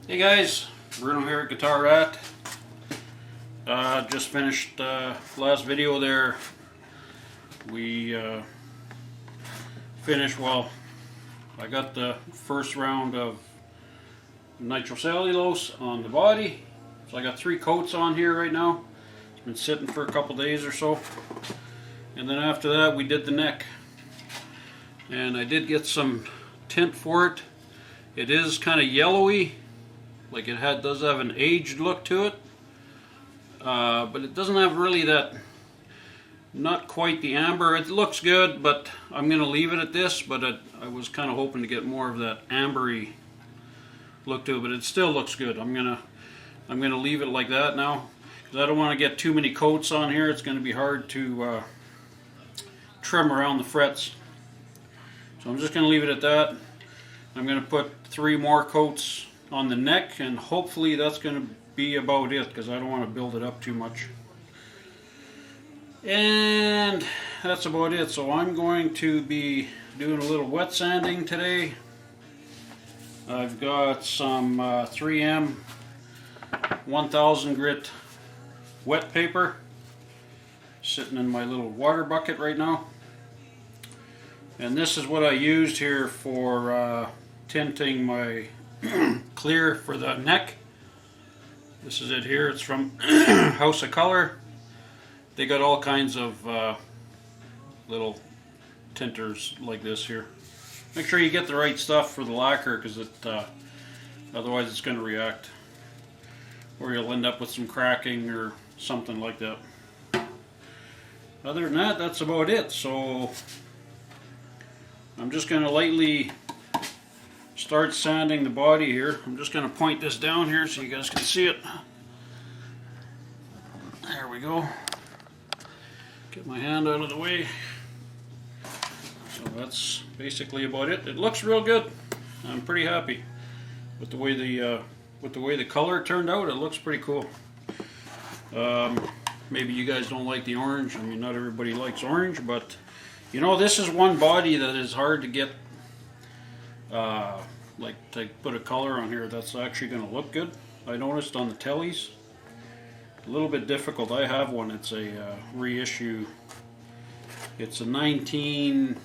Hey guys, Bruno here at Guitar Rat. Just finished last video there. We finished, well, I got the first round of nitrocellulose on the body. So I got 3 coats on here right now. It's been sitting for a couple days or so. And then after that we did the neck. And I did get some tint for it. It is kind of yellowy. Like it does have an aged look to it, but it doesn't have really that, not quite the amber. It looks good, but I'm going to leave it at this, but I was kind of hoping to get more of that ambery look to it, but it still looks good. I'm going to leave it like that now, because I don't want to get too many coats on here. It's going to be hard to trim around the frets. So I'm just going to leave it at that. I'm going to put 3 more coats on the neck, and hopefully that's going to be about it, because I don't want to build it up too much. And that's about it. So I'm going to be doing a little wet sanding today. I've got some 3M 1000 grit wet paper sitting in my little water bucket right now, and this is what I used here for tinting my clear for the neck. This is it here. It's from House of Color. They got all kinds of little tinters like this here. Make sure you get the right stuff for the lacquer, because otherwise it's going to react, or you'll end up with some cracking or something like that. Other than that, that's about it. So I'm just going to lightly start sanding the body here. I'm just going to point this down here so you guys can see it. There we go. Get my hand out of the way. So that's basically about it. It looks real good. I'm pretty happy with the way the color turned out. It looks pretty cool. Maybe you guys don't like the orange. I mean, not everybody likes orange, but you know, this is one body that is hard to get like to put a color on here that's actually going to look good. I noticed on the Teles, a little bit difficult. I have one. It's a reissue. It's a 1950s,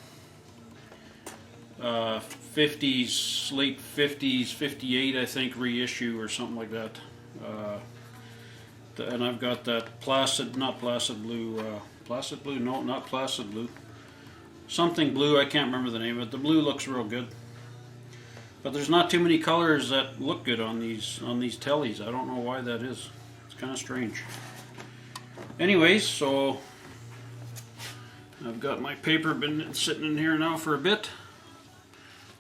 late 50s, 58 I think, reissue or something like that. And I've got that placid blue, no, not placid blue, something blue, I can't remember the name of it. The blue looks real good, but there's not too many colors that look good on these Teles. I don't know why that is. It's kind of strange. Anyways, so I've got my paper been sitting in here now for a bit.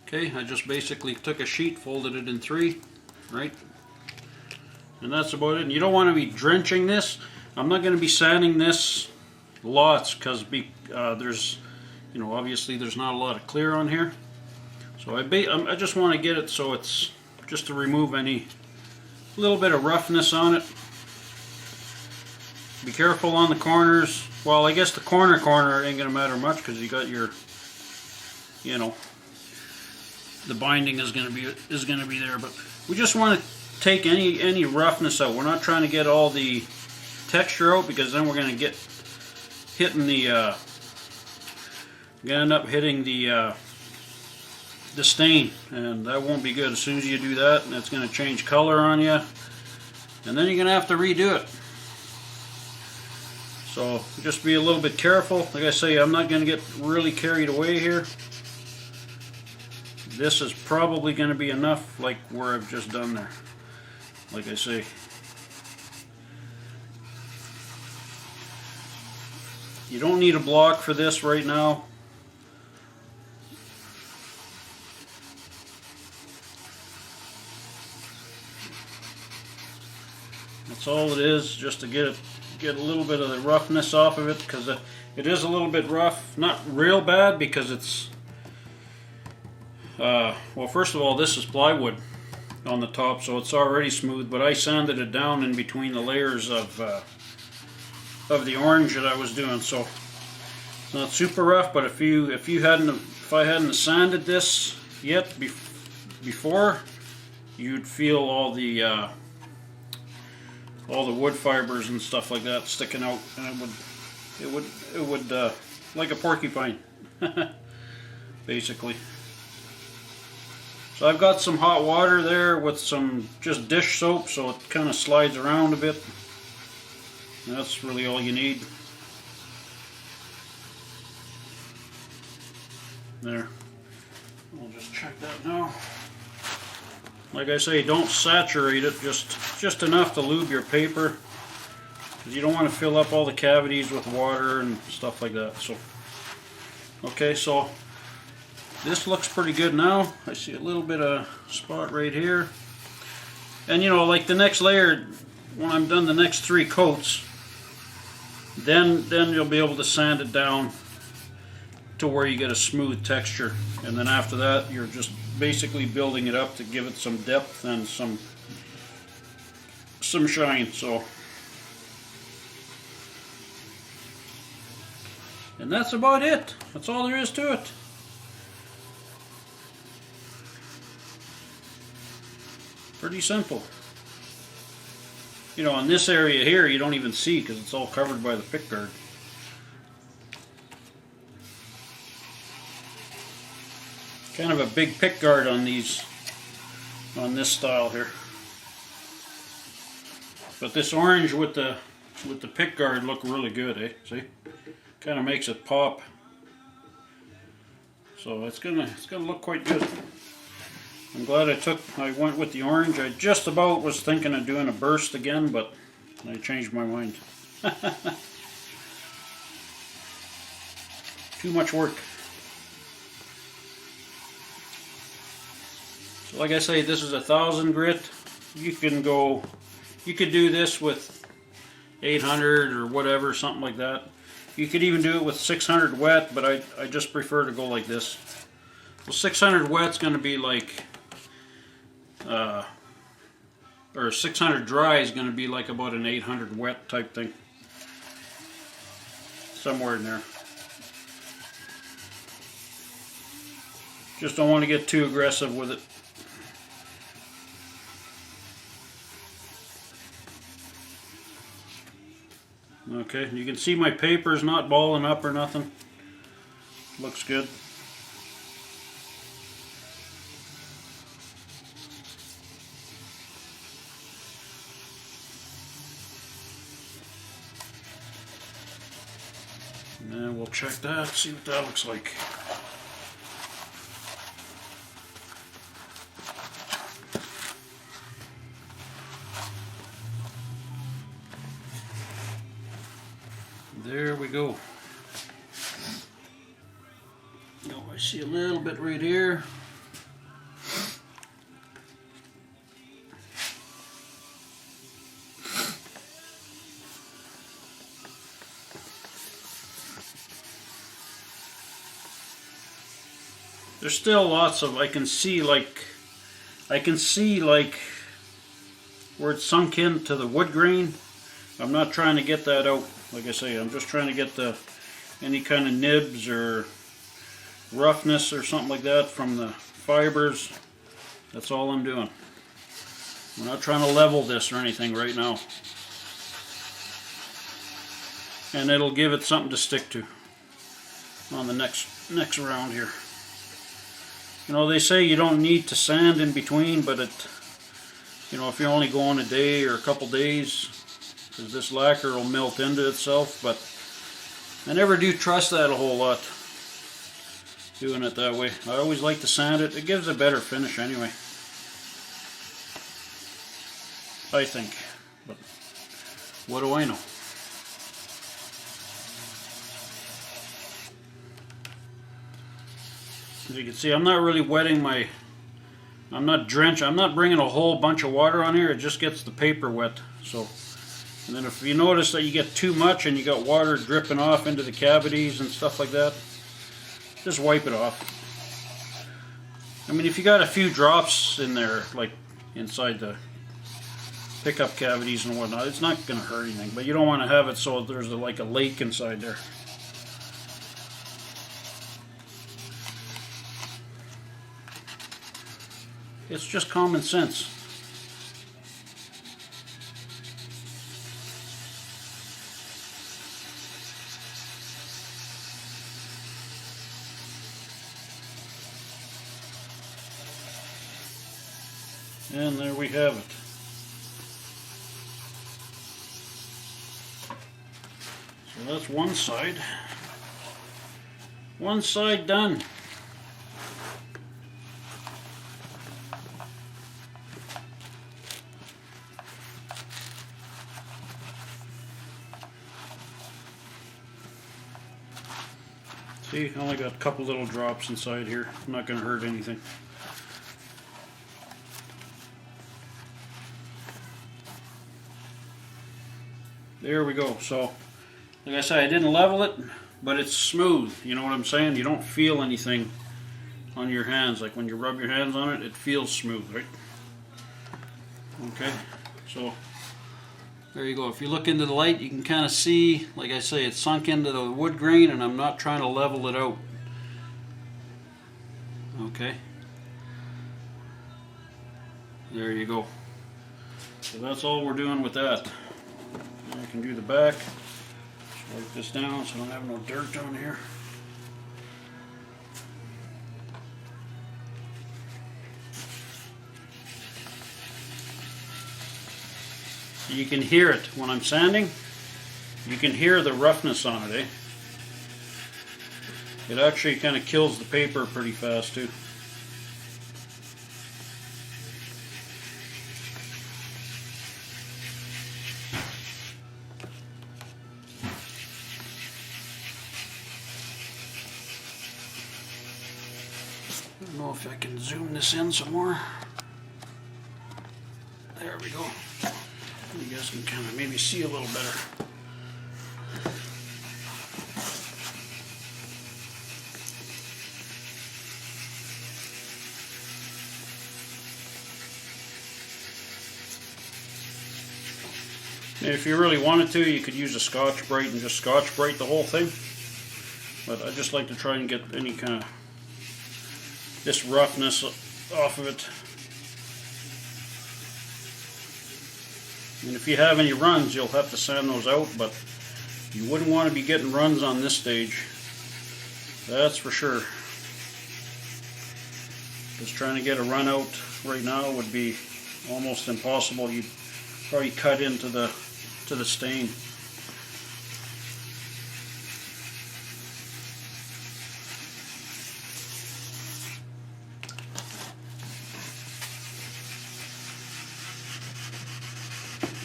Okay, I just basically took a sheet, folded it in 3, right? And that's about it. And you don't want to be drenching this. I'm not going to be sanding this lots, because there's, you know, obviously there's not a lot of clear on here. So I just want to get it so it's just to remove any little bit of roughness on it. Be careful on the corners. Well, I guess the corner ain't going to matter much, because you got your, you know, the binding is going to be there. But we just want to take any roughness out. We're not trying to get all the texture out, because then we're going to get hitting the gonna end up hitting the stain, and that won't be good. As soon as you do that, that's going to change color on you, and then you're going to have to redo it. So just be a little bit careful. Like I say, I'm not going to get really carried away here. This is probably going to be enough, like where I've just done there. Like I say, you don't need a block for this right now. That's all it is, just to get a little bit of the roughness off of it, because it is a little bit rough. Not real bad, because it's well, first of all, this is plywood on the top, so it's already smooth, but I sanded it down in between the layers of the orange that I was doing, so it's not super rough. But if I hadn't sanded this yet before, you'd feel all the wood fibers and stuff like that sticking out, and it would like a porcupine, basically. So I've got some hot water there with some just dish soap, so it kind of slides around a bit. And that's really all you need. There. I'll just check that now. Like I say, don't saturate it, just enough to lube your paper, because you don't want to fill up all the cavities with water and stuff like that. So, okay, so this looks pretty good now. I see a little bit of spot right here. And you know, like the next layer, when I'm done the next 3 coats, then you'll be able to sand it down to where you get a smooth texture. And then after that, you're just basically building it up to give it some depth and some shine. So, and that's about it. That's all there is to it. Pretty simple. You know, in this area here, you don't even see because it's all covered by the pick guard. Kind of a big pick guard on these, on this style here. But this orange with the pick guard look really good, eh? See, kind of makes it pop. So it's gonna look quite good. I'm glad I went with the orange. I just about was thinking of doing a burst again, but I changed my mind. Too much work. So like I say, this is 1,000 grit. You could do this with 800 or whatever, something like that. You could even do it with 600 wet, but I just prefer to go like this. So 600 wet's going to be like, or 600 dry is going to be like about an 800 wet type thing. Somewhere in there. Just don't want to get too aggressive with it. Okay, you can see my paper's not balling up or nothing. Looks good. And then we'll check that, see what that looks like. There we go. Oh, I see a little bit right here. There's still lots of, I can see like where it's sunk into the wood grain. I'm not trying to get that out. Like I say, I'm just trying to get any kind of nibs or roughness or something like that from the fibers. That's all I'm doing. I'm not trying to level this or anything right now. And it'll give it something to stick to on the next round here. You know, they say you don't need to sand in between, but you know, if you're only going a day or a couple days, because this lacquer will melt into itself, but I never do trust that a whole lot, doing it that way. I always like to sand it. It gives a better finish anyway, I think, but what do I know? As you can see, I'm not really wetting I'm not drenching, I'm not bringing a whole bunch of water on here. It just gets the paper wet. So, and then if you notice that you get too much and you got water dripping off into the cavities and stuff like that, just wipe it off. I mean, if you got a few drops in there, like inside the pickup cavities and whatnot, it's not going to hurt anything. But you don't want to have it so there's like a lake inside there. It's just common sense. And there we have it. So that's one side. One side done. See, I only got a couple little drops inside here. I'm not going to hurt anything. There we go. So, like I said, I didn't level it, but it's smooth. You know what I'm saying? You don't feel anything on your hands. Like when you rub your hands on it, it feels smooth, right? Okay, so there you go. If you look into the light, you can kind of see, like I say, it's sunk into the wood grain, and I'm not trying to level it out. Okay. There you go. So that's all we're doing with that. I can do the back. Wipe this down so I don't have no dirt on here. So you can hear it when I'm sanding. You can hear the roughness on it, eh? It actually kind of kills the paper pretty fast too. I don't know if I can zoom this in some more. There we go. You guys can kind of maybe see a little better. And if you really wanted to, you could use a Scotch-Brite and just Scotch-Brite the whole thing. But I just like to try and get any kind of this roughness off of it. And if you have any runs, you'll have to sand those out, but you wouldn't want to be getting runs on this stage. That's for sure. Just trying to get a run out right now would be almost impossible. You'd probably cut into the stain.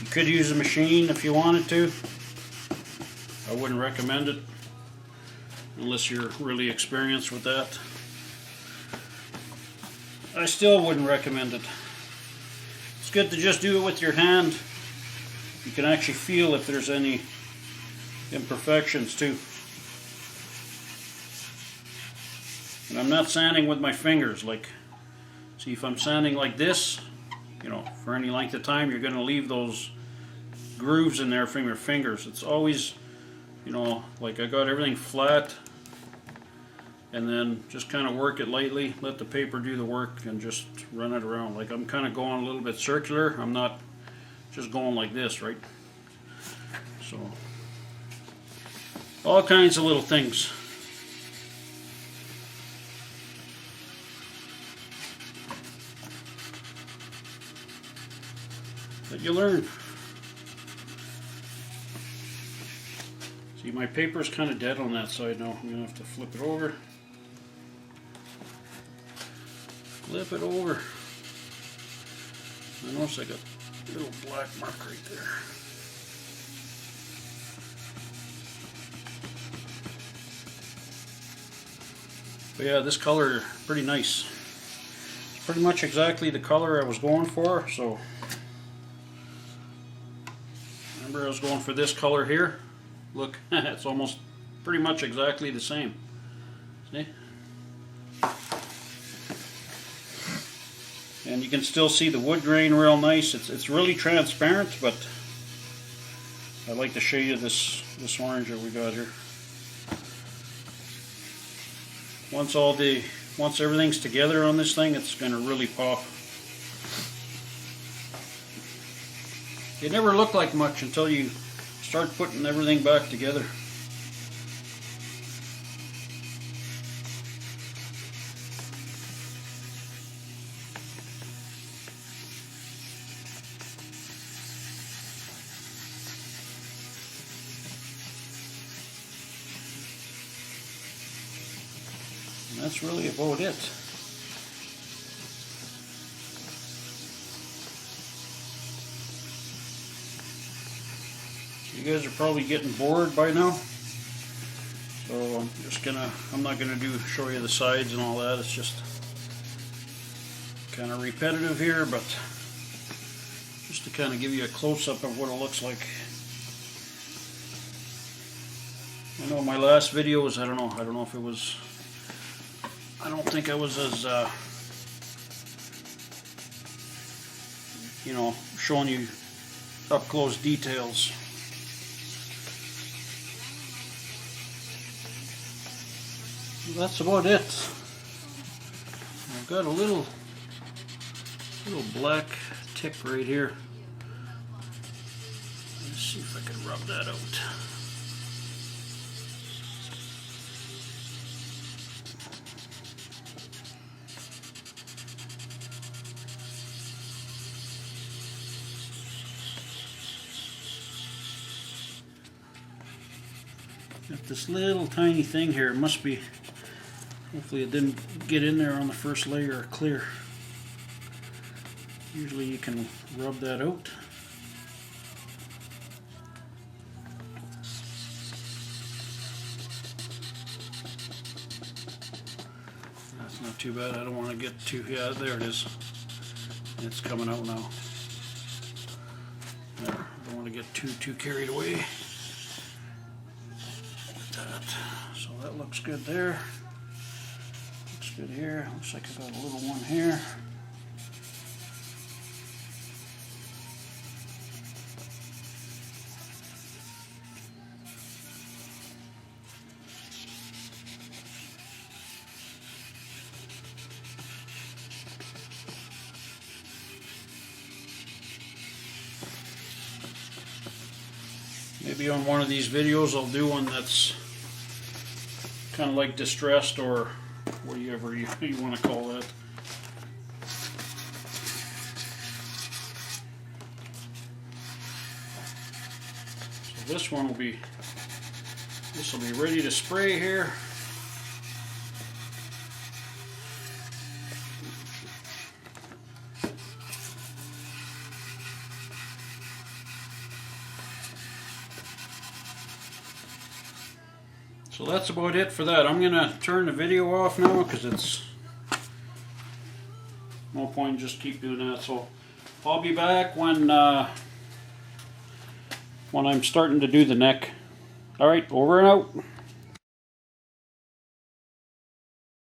You could use a machine if you wanted to. I wouldn't recommend it unless you're really experienced with that. I still wouldn't recommend it. It's good to just do it with your hand. You can actually feel if there's any imperfections too. And I'm not sanding with my fingers. Like, see, if I'm sanding like this, you know, for any length of time, you're going to leave those grooves in there from your fingers. It's always, you know, like I got everything flat, and then just kind of work it lightly, let the paper do the work, and just run it around. Like I'm kind of going a little bit circular. I'm not just going like this, right? So, all kinds of little things. That you learn. See, my paper's kind of dead on that side now. I'm going to have to flip it over. Flip it over. I notice I got a little black mark right there. But yeah, this color, pretty nice. It's pretty much exactly the color I was going for. So, remember I was going for this color here. Look, it's almost pretty much exactly the same. See? And you can still see the wood grain real nice. It's really transparent, but I like the shade of this orange that we got here. Once everything's together on this thing, it's going to really pop. It never looked like much until you start putting everything back together. And that's really about it. You guys are probably getting bored by now, so I'm not gonna show you the sides and all that. It's just kind of repetitive here, but just to kind of give you a close-up of what it looks like. I know my last videos, I don't know if it was, I don't think I was as you know, showing you up close details. That's about it. I've got a little black tip right here. Let's see if I can rub that out. Got this little tiny thing here. It must be, hopefully it didn't get in there on the first layer of clear. Usually you can rub that out. That's not too bad. I don't want to get too, yeah, there it is. It's coming out now. There, I don't want to get too carried away. So that looks good there. Looks good here. Looks like I got a little one here. Maybe on one of these videos I'll do one that's kind of like distressed, or whatever you want to call that. So this one will be ready to spray here. So that's about it for that. I'm gonna turn the video off now because it's no point in just keep doing that. So I'll be back when I'm starting to do the neck. All right, over and out.